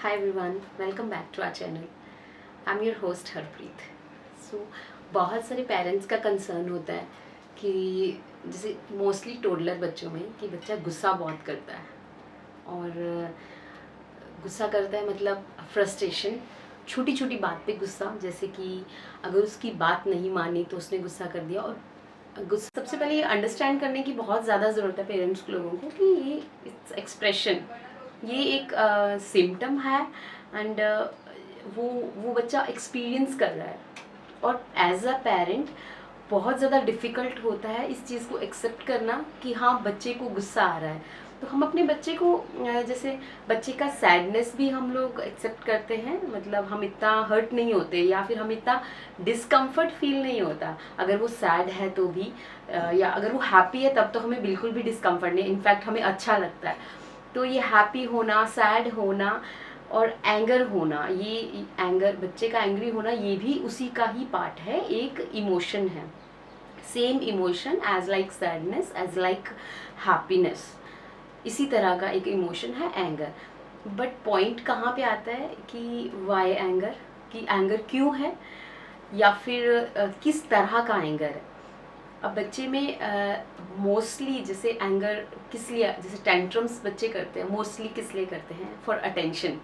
Hi everyone, welcome back to our channel. I'm your host Harpreet. So बहुत सारे parents का concern होता है कि जैसे मोस्टली टोडलर बच्चों में कि बच्चा गुस्सा बहुत करता है और गुस्सा करता है मतलब फ्रस्ट्रेशन, छोटी छोटी बात पे गुस्सा, जैसे कि अगर उसकी बात नहीं मानी तो उसने गुस्सा कर दिया। और गुस्सा सबसे पहले ये अंडरस्टैंड करने की बहुत ज़्यादा ज़रूरत है पेरेंट्स लोगों को कि ये इट्स एक्सप्रेशन, ये एक सिम्टम है एंड वो बच्चा एक्सपीरियंस कर रहा है। और एज अ पेरेंट बहुत ज़्यादा डिफ़िकल्ट होता है इस चीज़ को एक्सेप्ट करना कि हाँ बच्चे को गुस्सा आ रहा है। तो हम अपने बच्चे को जैसे बच्चे का सैडनेस भी हम लोग एक्सेप्ट करते हैं, मतलब हम इतना हर्ट नहीं होते या फिर हम इतना डिस्कम्फर्ट फील नहीं होता अगर वो सैड है तो भी, या अगर वो हैप्पी है तब तो हमें बिल्कुल भी डिस्कम्फर्ट नहीं, इनफैक्ट हमें अच्छा लगता है। तो ये हैप्पी होना, सैड होना और एंगर होना, ये एंगर बच्चे का एंग्री होना ये भी उसी का ही पार्ट है, एक इमोशन है। Same emotion as like sadness, as like happiness, इसी तरह का एक इमोशन है एंगर। बट पॉइंट कहाँ पे आता है कि वाई एंगर, कि एंगर क्यों है या फिर किस तरह का एंगर है। अब बच्चे में मोस्टली जैसे एंगर किस लिए, जैसे टेंट्रम्स बच्चे करते हैं मोस्टली किस लिए करते हैं, फॉर अटेंशन।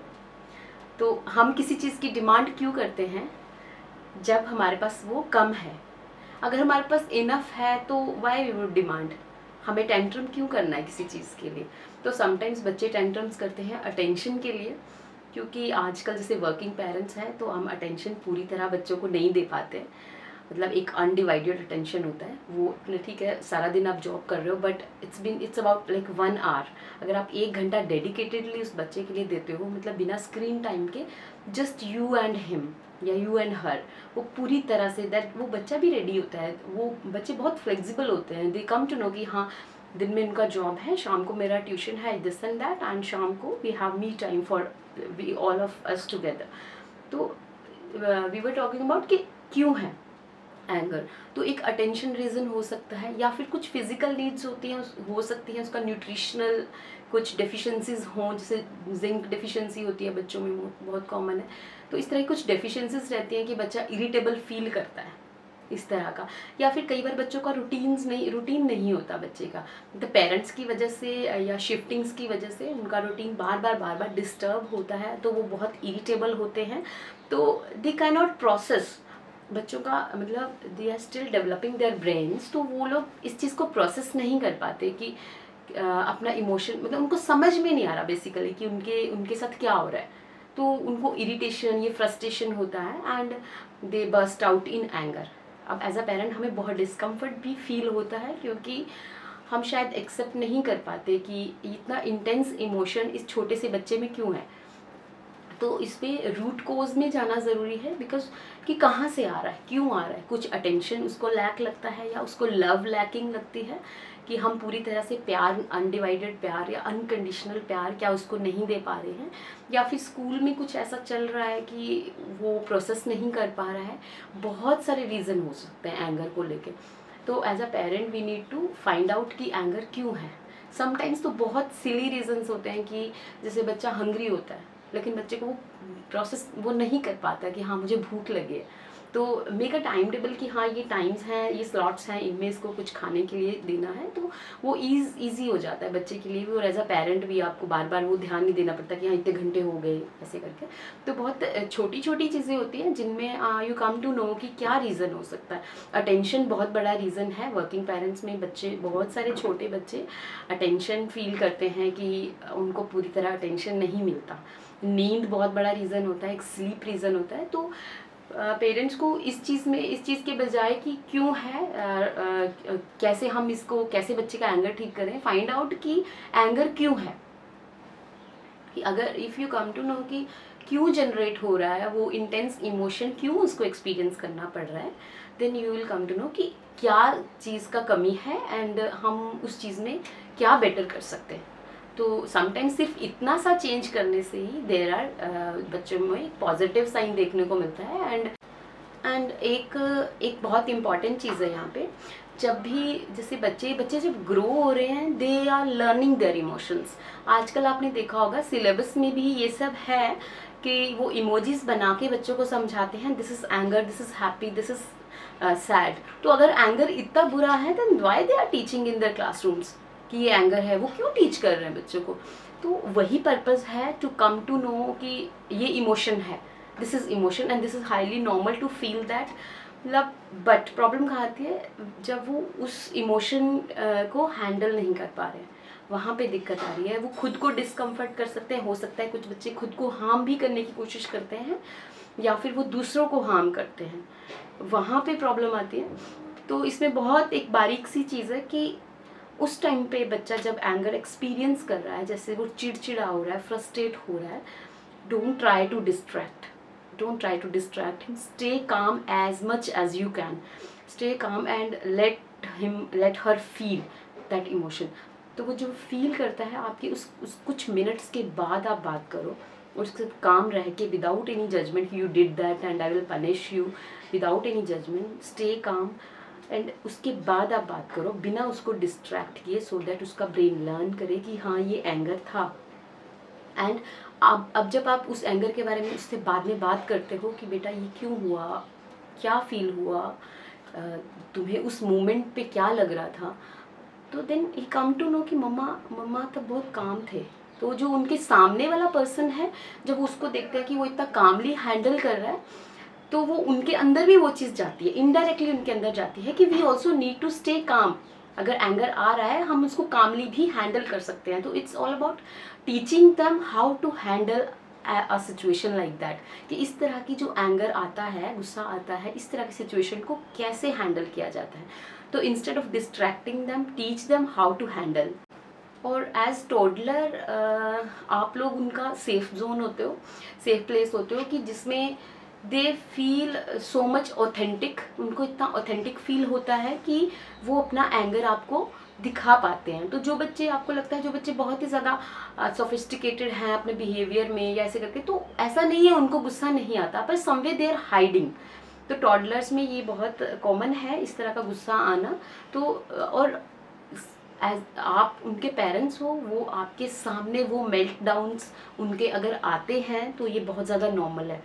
तो हम किसी चीज़ की डिमांड क्यों करते हैं जब हमारे पास वो कम है। अगर हमारे पास इनफ है तो वाई वी वुड डिमांड, हमें टेंट्रम क्यों करना है किसी चीज़ के लिए। तो समटाइम्स बच्चे टेंट्रम्स करते हैं अटेंशन के लिए, क्योंकि आजकल जैसे वर्किंग पेरेंट्स हैं तो हम अटेंशन पूरी तरह बच्चों को नहीं दे पाते। मतलब एक अनडिवाइडेड अटेंशन होता है वो, ठीक है सारा दिन आप जॉब कर रहे हो but it's about like 1 hour. अगर आप 1 घंटा डेडिकेटेडली उस बच्चे के लिए देते हो, मतलब बिना स्क्रीन टाइम के, जस्ट यू एंड हिम या यू एंड हर, वो पूरी तरह से दैट वो बच्चा भी रेडी होता है। वो बच्चे बहुत फ्लेक्सिबल होते हैं, दे कम टू नो कि हाँ दिन में इनका जॉब है, शाम को मेरा ट्यूशन है, दिस एंड दैट, एंड शाम को we have me time for we all of us together. तो वी वर टॉकिंग अबाउट कि क्यों है एंगर। तो एक अटेंशन रीज़न हो सकता है, या फिर कुछ फिजिकल नीड्स होती हैं, हो सकती हैं उसका न्यूट्रिशनल कुछ डेफिशिएंसीज हों, जैसे जिंक डेफिशिएंसी होती है बच्चों में, बहुत कॉमन है। तो इस तरह की कुछ डेफिशिएंसीज रहती हैं कि बच्चा इरिटेबल फील करता है इस तरह का। या फिर कई बार बच्चों का रूटीन नहीं होता बच्चे का, तो पेरेंट्स की वजह से या शिफ्टिंग्स की वजह से उनका रूटीन बार बार डिस्टर्ब होता है, तो वो बहुत इरिटेबल होते हैं। तो दे कैन नॉट प्रोसेस, बच्चों का मतलब they are still developing their brains, तो वो लोग इस चीज़ को प्रोसेस नहीं कर पाते कि अपना इमोशन, मतलब उनको समझ में नहीं आ रहा बेसिकली कि उनके साथ क्या हो रहा है। तो उनको इरिटेशन, ये फ्रस्ट्रेशन होता है and they burst out in anger. अब एज अ पेरेंट हमें बहुत डिस्कम्फर्ट भी फील होता है, क्योंकि हम शायद एक्सेप्ट नहीं कर पाते कि इतना इंटेंस इमोशन इस छोटे से बच्चे में क्यों है। तो इस पर रूट कोज में जाना ज़रूरी है, बिकॉज कि कहाँ से आ रहा है, क्यों आ रहा है। कुछ अटेंशन उसको लैक लगता है, या उसको लव लैकिंग लगती है कि हम पूरी तरह से प्यार, अनडिवाइडेड प्यार या अनकंडीशनल प्यार क्या उसको नहीं दे पा रहे हैं, या फिर स्कूल में कुछ ऐसा चल रहा है कि वो प्रोसेस नहीं कर पा रहा है। बहुत सारे रीज़न हो सकते हैं एंगर को लेके। तो as a parent we need to find out कि एंगर क्यों है। समटाइम्स तो बहुत सिली रीजंस होते हैं कि जैसे बच्चा हंग्री होता है लेकिन बच्चे को वो प्रोसेस वो नहीं कर पाता कि हाँ मुझे भूख लगी है। तो मेक अ टाइम टेबल कि हाँ ये टाइम्स हैं, ये स्लॉट्स हैं, इनमें इसको कुछ खाने के लिए देना है, तो वो ईजी हो जाता है बच्चे के लिए भी। और एज अ पेरेंट भी आपको बार बार वो ध्यान नहीं देना पड़ता कि हाँ इतने घंटे हो गए ऐसे करके। तो बहुत छोटी छोटी चीज़ें होती हैं जिनमें यू कम टू नो कि क्या रीज़न हो सकता है। अटेंशन बहुत बड़ा रीज़न है वर्किंग पेरेंट्स में। बच्चे, बहुत सारे छोटे बच्चे अटेंशन फील करते हैं कि उनको पूरी तरह अटेंशन नहीं मिलता। नींद बहुत बड़ा रीज़न होता है, एक स्लीप रीज़न होता है। तो पेरेंट्स को इस चीज़ के बजाय कि क्यों है, कैसे हम इसको, कैसे बच्चे का एंगर ठीक करें, फाइंड आउट कि एंगर क्यों है। कि अगर if you come to know कि क्यों जनरेट हो रहा है वो इंटेंस इमोशन, क्यों उसको एक्सपीरियंस करना पड़ रहा है, then you will come to know कि क्या चीज़ का कमी है एंड हम उस चीज़ में क्या बेटर कर सकते हैं। तो समटाइम्स सिर्फ इतना सा चेंज करने से ही देर आर बच्चों में एक पॉजिटिव साइन देखने को मिलता है। एंड एक बहुत इम्पॉर्टेंट चीज़ है यहाँ पे जब भी जैसे बच्चे जब ग्रो हो रहे हैं, they are learning their emotions. आजकल आपने देखा होगा सिलेबस में भी ये सब है कि वो इमोजीज बना के बच्चों को समझाते हैं, this is anger, this is happy, this is sad. तो अगर एंगर इतना बुरा है then why they are teaching in their classrooms कि ये एंगर है, वो क्यों टीच कर रहे हैं बच्चों को? तो वही पर्पस है, टू कम टू नो कि ये इमोशन है, this is emotion and this is highly normal to feel that. मतलब बट प्रॉब्लम कहाँ आती है, जब वो उस इमोशन को हैंडल नहीं कर पा रहे हैं, वहाँ पे दिक्कत आ रही है। वो खुद को डिस्कम्फर्ट कर सकते हैं, हो सकता है कुछ बच्चे खुद को हार्म भी करने की कोशिश करते हैं या फिर वो दूसरों को हार्म करते हैं, वहाँ पे प्रॉब्लम आती है। तो इसमें बहुत एक बारीक सी चीज़ है कि उस टाइम पे बच्चा जब एंगर एक्सपीरियंस कर रहा है, जैसे वो चिड़चिड़ा हो रहा है, फ्रस्ट्रेट हो रहा है, don't try to distract, don't try to distract him, stay calm as much as you can, stay calm and let her feel that emotion। तो वो जो फील करता है आपके उस कुछ मिनट्स के बाद आप बात करो उसके साथ काम रह के, without any judgement, you did that and I will punish you, without any judgement, stay calm and उसके बाद आप बात करो बिना उसको डिस्ट्रैक्ट किए, सो दैट उसका ब्रेन लर्न करे कि हाँ ये एंगर था। एंड अब जब आप उस एंगर के बारे में उससे बाद में बात करते हो कि बेटा ये क्यों हुआ, क्या फील हुआ, तुम्हें उस मोमेंट पे क्या लग रहा था, तो then he come to know कि मम्मा तब बहुत काम थे। तो जो उनके सामने वाला पर्सन है, जब वो उसको देखते हैं कि वो इतना कामली हैंडल कर रहा है, तो वो उनके अंदर भी वो चीज़ जाती है, इनडायरेक्टली उनके अंदर जाती है कि we also need to stay calm. अगर एंगर आ रहा है हम उसको कामली भी हैंडल कर सकते हैं। तो it's all about teaching them how to handle a situation like that, कि इस तरह की जो एंगर आता है, गुस्सा आता है, इस तरह की सिचुएशन को कैसे हैंडल किया जाता है। तो instead of distracting them, teach them how to handle. और एज टोडलर आप लोग उनका सेफ जोन होते हो, सेफ प्लेस होते हो कि जिसमें they feel so much authentic, उनको इतना ऑथेंटिक फील होता है कि वो अपना एंगर आपको दिखा पाते हैं। तो जो बच्चे, आपको लगता है जो बच्चे बहुत ही ज़्यादा सोफिस्टिकेटेड हैं अपने बिहेवियर में या ऐसे करके, तो ऐसा नहीं है उनको गुस्सा नहीं आता, पर समवे दे आर हाइडिंग। तो टॉडलर्स में ये बहुत कॉमन है इस तरह का गुस्सा आना। तो और एज आप उनके पेरेंट्स हो, वो आपके सामने वो मेल्ट डाउन्स उनके अगर आते हैं तो ये बहुत ज़्यादा नॉर्मल है।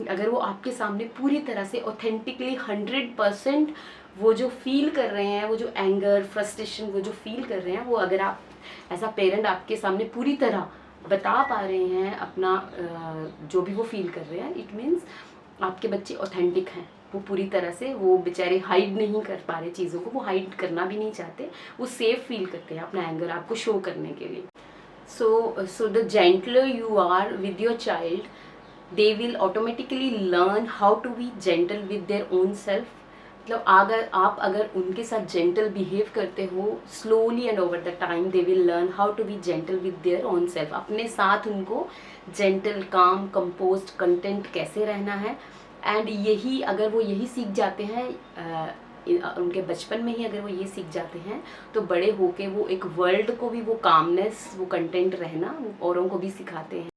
अगर वो आपके सामने पूरी तरह से ऑथेंटिकली 100% वो जो फील कर रहे हैं, वो जो एंगर, फ्रस्ट्रेशन, वो जो फील कर रहे हैं, वो अगर आप एज अ पेरेंट आपके सामने पूरी तरह बता पा रहे हैं अपना जो भी वो फील कर रहे हैं, इट मीन्स आपके बच्चे ऑथेंटिक हैं। वो पूरी तरह से, वो बेचारे हाइड नहीं कर पा रहे चीज़ों को, वो हाइड करना भी नहीं चाहते, वो सेफ फील करते हैं अपना एंगर आपको शो करने के लिए। So the gentler you are with your child, they will automatically learn how to be gentle with their own self। मतलब अगर उनके साथ gentle behave करते हो, slowly and over the time they will learn how to be gentle with their own self। अपने साथ उनको gentle, calm, composed, content कैसे रहना है। एंड यही अगर वो यही सीख जाते हैं उनके बचपन में ही, अगर वो ये सीख जाते हैं तो बड़े होके वो एक वर्ल्ड को भी वो कामनेस, वो कंटेंट रहना औरों को भी सिखाते हैं।